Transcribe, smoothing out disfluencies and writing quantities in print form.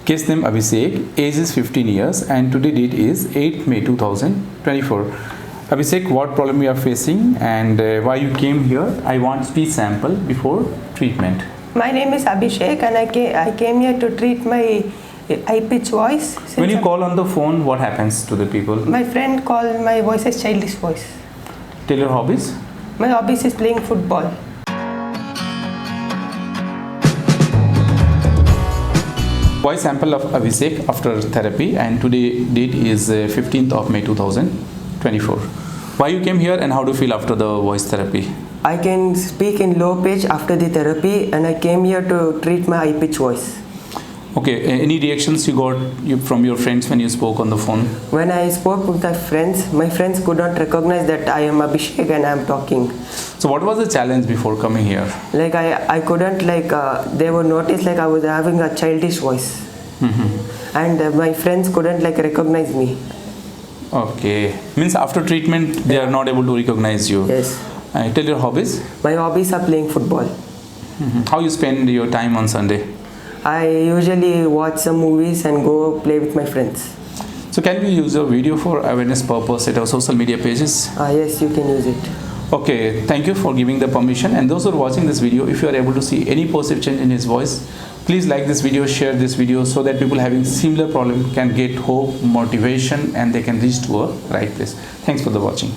Case name Abhishek, age is 15 years and today date is 8th May 2024. Abhishek, what problem you are facing and why you came here? I want speech sample before treatment. My name is Abhishek and I came here to treat my high pitch voice. When you call on the phone, what happens to the people? My friend called my voice as childish voice. Tell your hobbies. My hobbies is playing football. Voice sample of Abhishek after therapy and today date is 15th of May 2024. Why you came here and how do you feel after the voice therapy? I can speak in low pitch after the therapy and I came here to treat my high pitch voice. Okay, any reactions you got from your friends when you spoke on the phone? When I spoke with my friends could not recognize that I am Abhishek and I am talking. So what was the challenge before coming here? Like I couldn't they would notice I was having a childish voice. And my friends couldn't recognize me. Okay, means after treatment they are not able to recognize you. Yes. Tell your hobbies. My hobbies are playing football. How you spend your time on Sunday? I usually watch some movies and go play with my friends. So can we use your video for awareness purpose at our social media pages? Yes, you can use it. Okay, thank you for giving the permission. And those who are watching this video, if you are able to see any positive change in his voice, please like this video, share this video so that people having similar problem can get hope, motivation and they can reach to a right place. Thanks for the watching.